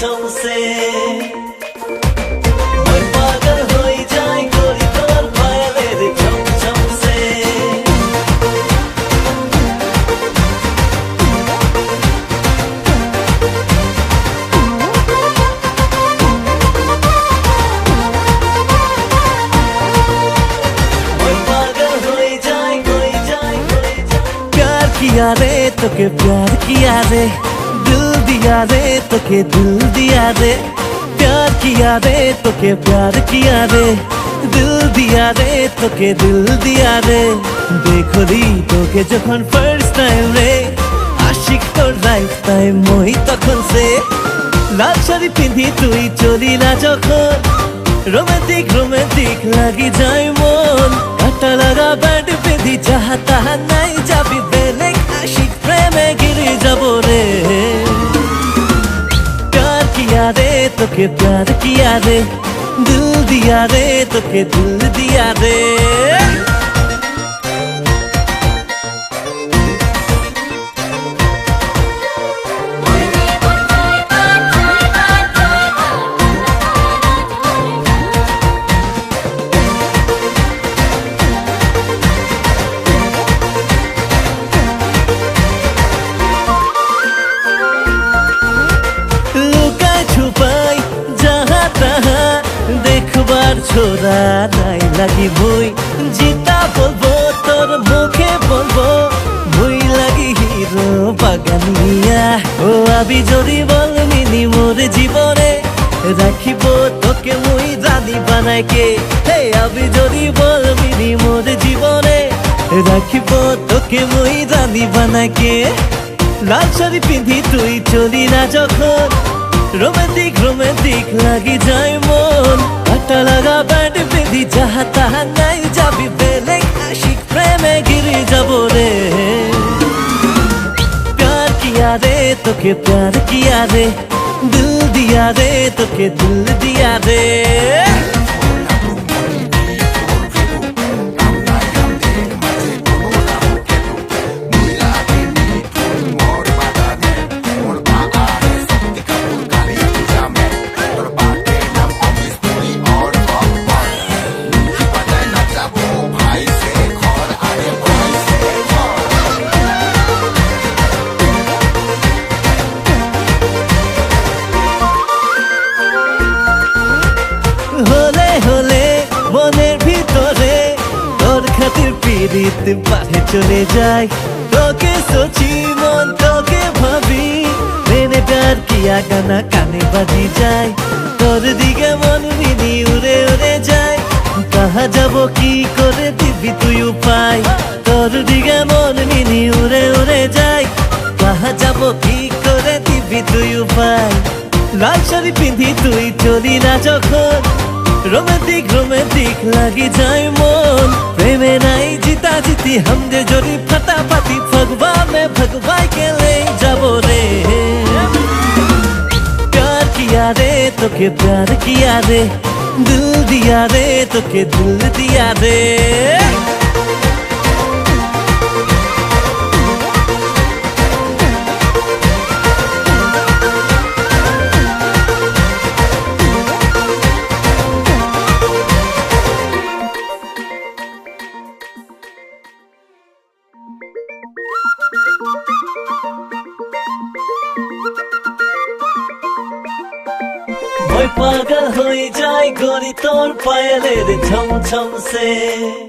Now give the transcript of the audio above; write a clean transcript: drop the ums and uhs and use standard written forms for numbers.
ছমছম সে मैं पागल हो जाए गोरी तोर पायलेर छमछम से मैं पागल हो जाए प्यार किया रे तोके प्यार किया रे दिल दिया रे तोके दिल दिया रे प्यार किया रे तोके प्यार किया रे दिल दिया रे तोके दिल दिया रे देखो दी तोके যখন ফার্স্ট টাইম রে আশিক তোর লাইফ টাইম মই তখন সে লাল শাড়ি পিন্ধি তুই চলি না যখন রোমান্টিক রোমান্টিক লাগি যায় মন কাটা লাগা ব্যান্ড পিন্ধি যাহা তাহা নাই যাবি বেলেগ আশিক প্রেমে গিরে যাব রে किया रे तोके प्यार किया रे दिल दिया रे तोके दिल दिया रे देखबार छोरा নাই লাগি ভুই জিতা বলবো তোর মুখে বলবো ভুই লাগি হিরো বাগানিয়া ও আবি যদি বলমিনি মোর জীবনে রাখিব তোকে মুই রানী বানাইকে হে আবি যদি বলমিনি মোর জীবনে রাখিব তোকে মুই রানী বানাইকে লাল শাড়ি পিন্ধি তুই চলি না যখন रोमांटिक रोमांटिक लगी जाए मन काटा लगा बैंड पिंधी जहा तहा नहीं जाबी बेलेग आशिक प्रेमे गिरी जाबो रे प्यार किया रे तोके प्यार किया रे दिल दिया रे तोके दिल दिया रे पीड़ित बाहे चले जाए तोके सोची मन तोके भाभी मैंने प्यार किया गाना काने बजी जाए तोर दिगे मन मिनी उड़े उड़े जाए कहा जाबो की करे दिबी तुई उपाय तोर दिगे मन मिनी उड़े उड़े जाए कहा जाबो की करे दिबी तुई उपाय लाल शाड़ी पिंधी तुई चली ना যখন रोमांटिक रोमांटिक लगी जाए मन प्रेमे नाई जीता जीती हम जे जोड़ी फटाफटी फगवा में भगवाई के ले जाबो रे प्यार किया रे तोके प्यार किया रे दिल दिया रे तोके दिल दिया रे मैं पागल हो जाए गोरी तोर पायलेर छमछम से